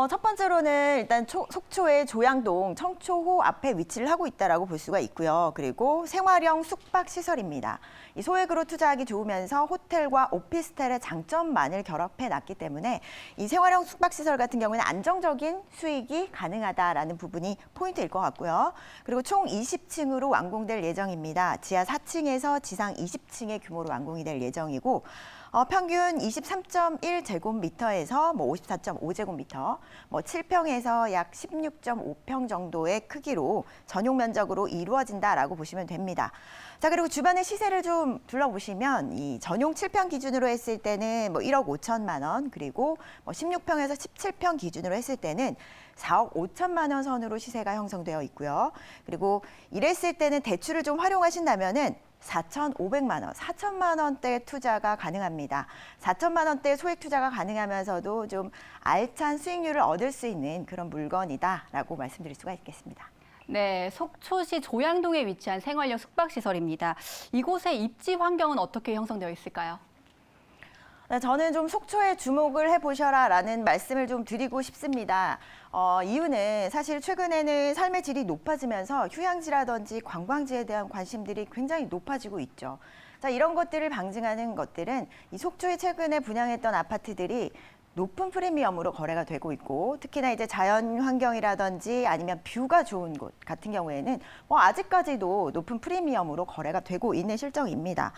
첫 번째로는 일단 속초의 조양동 청초호 앞에 위치를 하고 있다라고 볼 수가 있고요. 그리고 생활형 숙박시설입니다. 이 소액으로 투자하기 좋으면서 호텔과 오피스텔의 장점만을 결합해 놨기 때문에 이 생활형 숙박시설 같은 경우에는 안정적인 수익이 가능하다라는 부분이 포인트일 것 같고요. 그리고 총 20층으로 완공될 예정입니다. 지하 4층에서 지상 20층의 규모로 완공이 될 예정이고 평균 23.1제곱미터에서 54.5제곱미터, 7평에서 약 16.5평 정도의 크기로 전용 면적으로 이루어진다라고 보시면 됩니다. 자, 그리고 주변의 시세를 좀 둘러보시면 이 전용 7평 기준으로 했을 때는 1억 5천만 원, 그리고 16평에서 17평 기준으로 했을 때는 4억 5천만 원 선으로 시세가 형성되어 있고요. 그리고 이랬을 때는 대출을 좀 활용하신다면은 4,500만 원, 4천만 원대 투자가 가능합니다. 4천만 원대 소액 투자가 가능하면서도 좀 알찬 수익률을 얻을 수 있는 그런 물건이다라고 말씀드릴 수가 있겠습니다. 네, 속초시 조양동에 위치한 생활형 숙박시설입니다. 이곳의 입지 환경은 어떻게 형성되어 있을까요? 네, 저는 좀 속초에 주목을 해보셔라라는 말씀을 좀 드리고 싶습니다. 이유는 사실 최근에는 삶의 질이 높아지면서 휴양지라든지 관광지에 대한 관심들이 굉장히 높아지고 있죠. 자, 이런 것들을 방증하는 것들은 이 속초에 최근에 분양했던 아파트들이 높은 프리미엄으로 거래가 되고 있고, 특히나 이제 자연 환경이라든지 아니면 뷰가 좋은 곳 같은 경우에는 아직까지도 높은 프리미엄으로 거래가 되고 있는 실정입니다.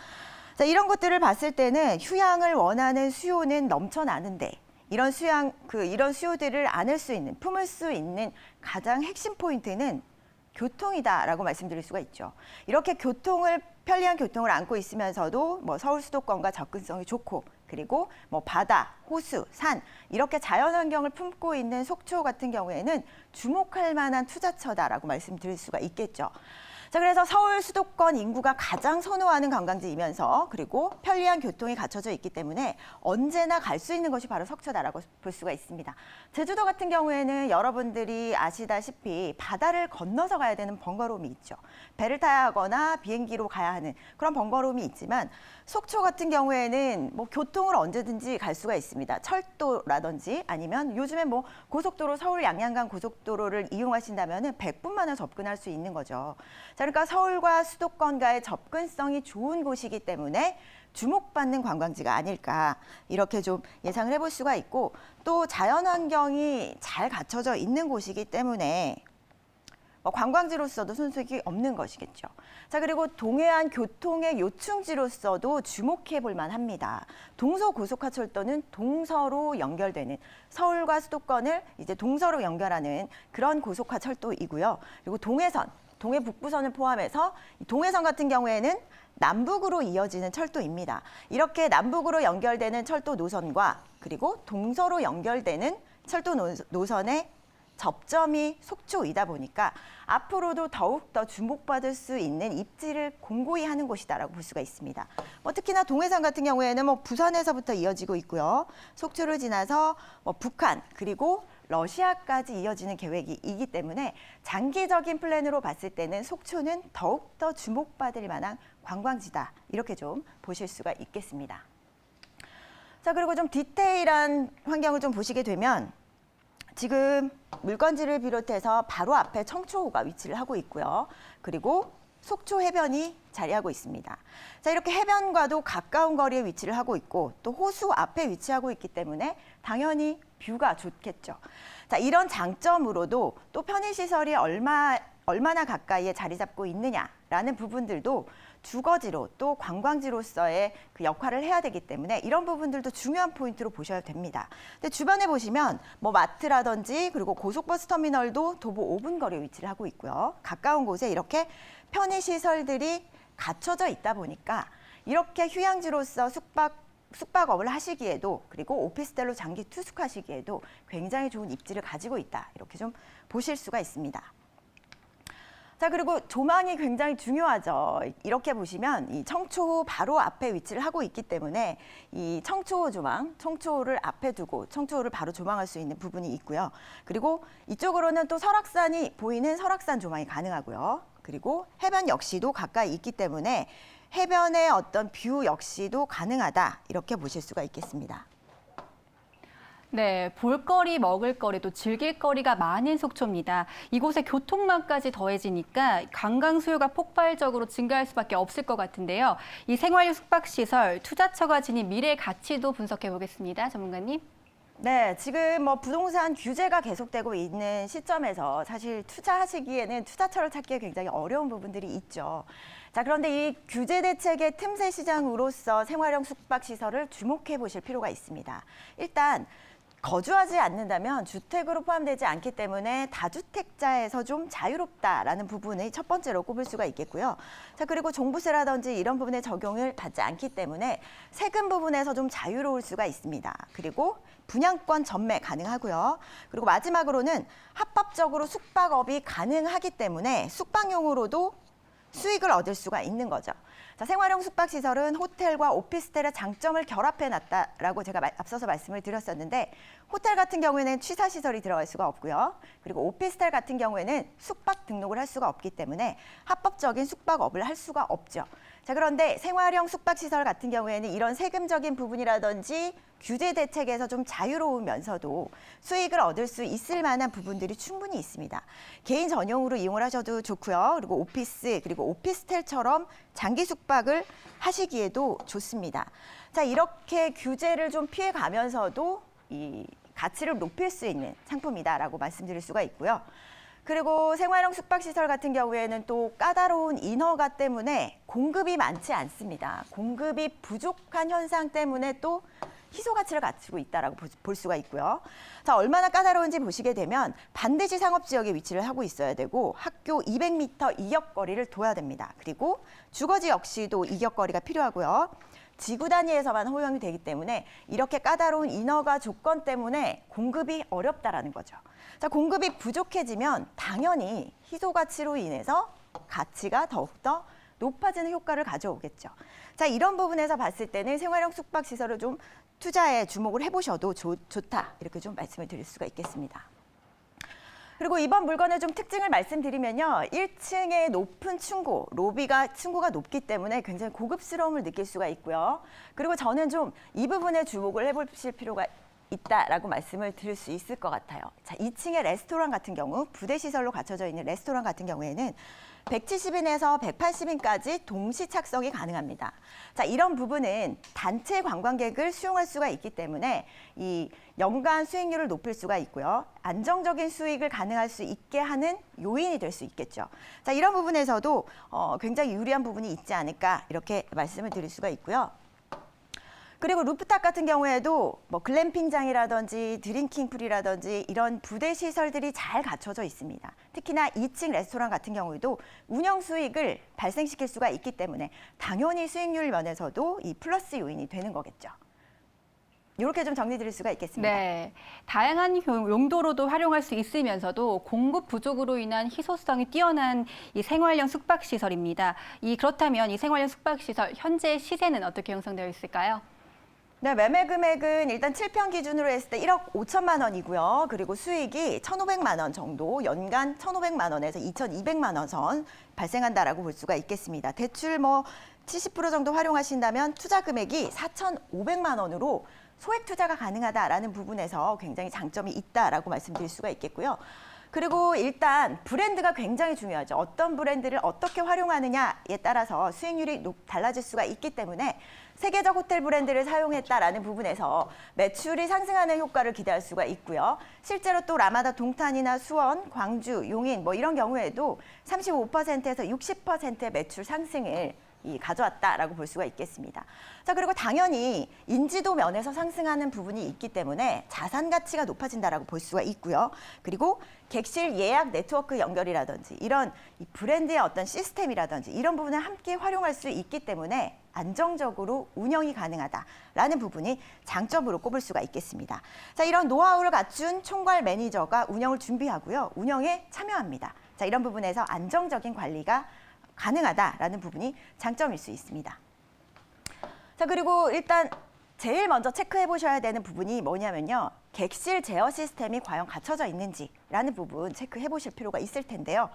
자, 이런 것들을 봤을 때는 휴양을 원하는 수요는 넘쳐나는데 이런 수요들을 안을 수 있는, 품을 수 있는 가장 핵심 포인트는 교통이다라고 말씀드릴 수가 있죠. 이렇게 편리한 교통을 안고 있으면서도 서울 수도권과 접근성이 좋고, 그리고 바다, 호수, 산 이렇게 자연 환경을 품고 있는 속초 같은 경우에는 주목할 만한 투자처다라고 말씀드릴 수가 있겠죠. 자, 그래서 서울 수도권 인구가 가장 선호하는 관광지이면서 그리고 편리한 교통이 갖춰져 있기 때문에 언제나 갈 수 있는 것이 바로 속초다라고 볼 수가 있습니다. 제주도 같은 경우에는 여러분들이 아시다시피 바다를 건너서 가야 되는 번거로움이 있죠. 배를 타야 하거나 비행기로 가야 하는 그런 번거로움이 있지만 속초 같은 경우에는 교통을 언제든지 갈 수가 있습니다. 철도라든지 아니면 요즘에 고속도로 서울 양양간 고속도로를 이용하신다면 100분 만에 접근할 수 있는 거죠. 자, 그러니까 서울과 수도권과의 접근성이 좋은 곳이기 때문에 주목받는 관광지가 아닐까 이렇게 좀 예상을 해볼 수가 있고, 또 자연환경이 잘 갖춰져 있는 곳이기 때문에 관광지로서도 손색이 없는 것이겠죠. 자, 그리고 동해안 교통의 요충지로서도 주목해 볼 만합니다. 동서고속화철도는 동서로 연결되는, 서울과 수도권을 이제 동서로 연결하는 그런 고속화철도이고요. 그리고 동해 북부선을 포함해서 동해선 같은 경우에는 남북으로 이어지는 철도입니다. 이렇게 남북으로 연결되는 철도 노선과 그리고 동서로 연결되는 철도 노선의 접점이 속초이다 보니까 앞으로도 더욱더 주목받을 수 있는 입지를 공고히 하는 곳이다라고 볼 수가 있습니다. 특히나 동해선 같은 경우에는 부산에서부터 이어지고 있고요. 속초를 지나서 북한 그리고 러시아까지 이어지는 계획이기 때문에 장기적인 플랜으로 봤을 때는 속초는 더욱더 주목받을 만한 관광지다. 이렇게 좀 보실 수가 있겠습니다. 자, 그리고 좀 디테일한 환경을 좀 보시게 되면 지금 물건지를 비롯해서 바로 앞에 청초호가 위치를 하고 있고요. 그리고 속초 해변이 자리하고 있습니다. 자, 이렇게 해변과도 가까운 거리에 위치를 하고 있고 또 호수 앞에 위치하고 있기 때문에 당연히 뷰가 좋겠죠. 자, 이런 장점으로도 또 편의시설이 얼마나 가까이에 자리 잡고 있느냐라는 부분들도 주거지로 또 관광지로서의 그 역할을 해야 되기 때문에 이런 부분들도 중요한 포인트로 보셔야 됩니다. 근데 주변에 보시면 마트라든지 그리고 고속버스 터미널도 도보 5분 거리에 위치를 하고 있고요. 가까운 곳에 이렇게 편의시설들이 갖춰져 있다 보니까 이렇게 휴양지로서 숙박업을 하시기에도 그리고 오피스텔로 장기 투숙하시기에도 굉장히 좋은 입지를 가지고 있다. 이렇게 좀 보실 수가 있습니다. 자, 그리고 조망이 굉장히 중요하죠. 이렇게 보시면 이 청초호 바로 앞에 위치를 하고 있기 때문에 이 청초호 조망, 청초호를 앞에 두고 청초호를 바로 조망할 수 있는 부분이 있고요. 그리고 이쪽으로는 또 설악산이 보이는 설악산 조망이 가능하고요. 그리고 해변 역시도 가까이 있기 때문에 해변의 어떤 뷰 역시도 가능하다. 이렇게 보실 수가 있겠습니다. 네, 볼거리, 먹을거리, 또 즐길거리가 많은 속초입니다. 이곳에 교통망까지 더해지니까 관광 수요가 폭발적으로 증가할 수밖에 없을 것 같은데요. 이 생활용 숙박시설, 투자처가 지닌 미래 가치도 분석해 보겠습니다. 전문가님. 네, 지금 뭐 부동산 규제가 계속되고 있는 시점에서 사실 투자하시기에는 투자처를 찾기에 굉장히 어려운 부분들이 있죠. 자, 그런데 이 규제 대책의 틈새 시장으로서 생활형 숙박시설을 주목해 보실 필요가 있습니다. 일단 거주하지 않는다면 주택으로 포함되지 않기 때문에 다주택자에서 좀 자유롭다라는 부분을 첫 번째로 꼽을 수가 있겠고요. 자, 그리고 종부세라든지 이런 부분의 적용을 받지 않기 때문에 세금 부분에서 좀 자유로울 수가 있습니다. 그리고 분양권 전매 가능하고요. 그리고 마지막으로는 합법적으로 숙박업이 가능하기 때문에 숙박용으로도 수익을 얻을 수가 있는 거죠. 자, 생활형 숙박시설은 호텔과 오피스텔의 장점을 결합해놨다라고 제가 앞서서 말씀을 드렸었는데 호텔 같은 경우에는 취사시설이 들어갈 수가 없고요. 그리고 오피스텔 같은 경우에는 숙박 등록을 할 수가 없기 때문에 합법적인 숙박업을 할 수가 없죠. 자, 그런데 생활형 숙박시설 같은 경우에는 이런 세금적인 부분이라든지 규제 대책에서 좀 자유로우면서도 수익을 얻을 수 있을 만한 부분들이 충분히 있습니다. 개인 전용으로 이용을 하셔도 좋고요. 그리고 오피스, 그리고 오피스텔처럼 장기 숙박을 하시기에도 좋습니다. 자, 이렇게 규제를 좀 피해가면서도 이 가치를 높일 수 있는 상품이다라고 말씀드릴 수가 있고요. 그리고 생활형 숙박시설 같은 경우에는 또 까다로운 인허가 때문에 공급이 많지 않습니다. 공급이 부족한 현상 때문에 또 희소 가치를 갖추고 있다라고 볼 수가 있고요. 자, 얼마나 까다로운지 보시게 되면 반드시 상업지역에 위치를 하고 있어야 되고 학교 200m 이역거리를 둬야 됩니다. 그리고 주거지 역시도 이역거리가 필요하고요. 지구 단위에서만 허용이 되기 때문에 이렇게 까다로운 인허가 조건 때문에 공급이 어렵다라는 거죠. 자, 공급이 부족해지면 당연히 희소 가치로 인해서 가치가 더욱더 높아지는 효과를 가져오겠죠. 자, 이런 부분에서 봤을 때는 생활형 숙박시설을 좀 투자에 주목을 해보셔도 좋다. 이렇게 좀 말씀을 드릴 수가 있겠습니다. 그리고 이번 물건의 좀 특징을 말씀드리면요. 1층의 높은 층고, 층고가 높기 때문에 굉장히 고급스러움을 느낄 수가 있고요. 그리고 저는 좀 이 부분에 주목을 해보실 필요가 있다라고 말씀을 드릴 수 있을 것 같아요. 자, 2층의 레스토랑 같은 경우, 부대시설로 갖춰져 있는 레스토랑 같은 경우에는 170인에서 180인까지 동시 착석이 가능합니다. 자, 이런 부분은 단체 관광객을 수용할 수가 있기 때문에 이 연간 수익률을 높일 수가 있고요. 안정적인 수익을 가능할 수 있게 하는 요인이 될 수 있겠죠. 자, 이런 부분에서도 굉장히 유리한 부분이 있지 않을까 이렇게 말씀을 드릴 수가 있고요. 그리고 루프탑 같은 경우에도 뭐 글램핑장이라든지 드링킹풀이라든지 이런 부대 시설들이 잘 갖춰져 있습니다. 특히나 2층 레스토랑 같은 경우에도 운영 수익을 발생시킬 수가 있기 때문에 당연히 수익률 면에서도 이 플러스 요인이 되는 거겠죠. 이렇게 좀 정리드릴 수가 있겠습니다. 네, 다양한 용도로도 활용할 수 있으면서도 공급 부족으로 인한 희소성이 뛰어난 이 생활형 숙박시설입니다. 그렇다면 이 생활형 숙박시설 현재 시세는 어떻게 형성되어 있을까요? 네, 매매 금액은 일단 7평 기준으로 했을 때 1억 5천만 원이고요. 그리고 수익이 1,500만 원 정도, 연간 1,500만 원에서 2,200만 원 선 발생한다라고 볼 수가 있겠습니다. 대출 뭐 70% 정도 활용하신다면 투자 금액이 4,500만 원으로 소액 투자가 가능하다라는 부분에서 굉장히 장점이 있다라고 말씀드릴 수가 있겠고요. 그리고 일단 브랜드가 굉장히 중요하죠. 어떤 브랜드를 어떻게 활용하느냐에 따라서 수익률이 달라질 수가 있기 때문에 세계적 호텔 브랜드를 사용했다라는 부분에서 매출이 상승하는 효과를 기대할 수가 있고요. 실제로 또 라마다 동탄이나 수원, 광주, 용인 뭐 이런 경우에도 35%에서 60%의 매출 상승을 가져왔다라고 볼 수가 있겠습니다. 자, 그리고 당연히 인지도 면에서 상승하는 부분이 있기 때문에 자산 가치가 높아진다라고 볼 수가 있고요. 그리고 객실 예약 네트워크 연결이라든지 이런 이 브랜드의 어떤 시스템이라든지 이런 부분을 함께 활용할 수 있기 때문에 안정적으로 운영이 가능하다라는 부분이 장점으로 꼽을 수가 있겠습니다. 자, 이런 노하우를 갖춘 총괄 매니저가 운영을 준비하고요. 운영에 참여합니다. 자, 이런 부분에서 안정적인 관리가 가능하다라는 부분이 장점일 수 있습니다. 자, 그리고 일단 제일 먼저 체크해 보셔야 되는 부분이 뭐냐면요. 객실 제어 시스템이 과연 갖춰져 있는지라는 부분 체크해 보실 필요가 있을 텐데요.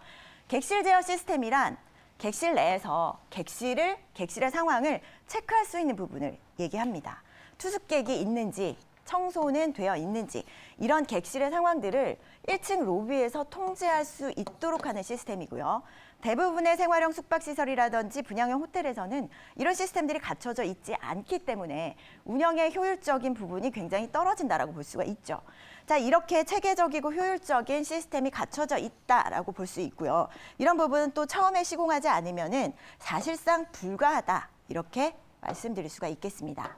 객실 제어 시스템이란 객실 내에서 객실의 상황을 체크할 수 있는 부분을 얘기합니다. 투숙객이 있는지 청소는 되어 있는지 이런 객실의 상황들을 1층 로비에서 통제할 수 있도록 하는 시스템이고요. 대부분의 생활형 숙박시설이라든지 분양형 호텔에서는 이런 시스템들이 갖춰져 있지 않기 때문에 운영의 효율적인 부분이 굉장히 떨어진다라고 볼 수가 있죠. 자, 이렇게 체계적이고 효율적인 시스템이 갖춰져 있다라고 볼 수 있고요. 이런 부분은 또 처음에 시공하지 않으면은 사실상 불가하다 이렇게 말씀드릴 수가 있겠습니다.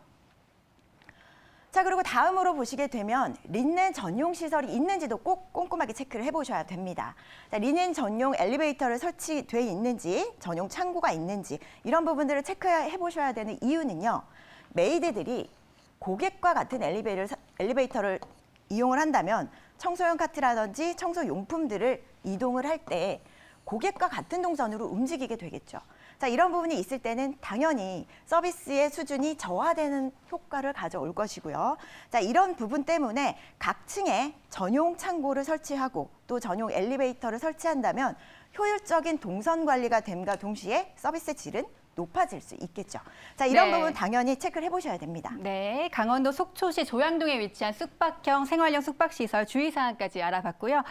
자, 그리고 다음으로 보시게 되면 리넨 전용 시설이 있는지도 꼭 꼼꼼하게 체크를 해보셔야 됩니다. 자, 리넨 전용 엘리베이터를 설치돼 있는지, 전용 창고가 있는지 이런 부분들을 체크해 보셔야 되는 이유는요. 메이드들이 고객과 같은 엘리베이터를 이용을 한다면 청소용 카트라든지 청소 용품들을 이동을 할 때 고객과 같은 동선으로 움직이게 되겠죠. 자, 이런 부분이 있을 때는 당연히 서비스의 수준이 저하되는 효과를 가져올 것이고요. 자, 이런 부분 때문에 각 층에 전용 창고를 설치하고 또 전용 엘리베이터를 설치한다면 효율적인 동선 관리가 됨과 동시에 서비스 질은 높아질 수 있겠죠. 자, 이런 네. 부분 당연히 체크를 해보셔야 됩니다. 네, 강원도 속초시 조양동에 위치한 숙박형 생활형 숙박시설 주의사항까지 알아봤고요.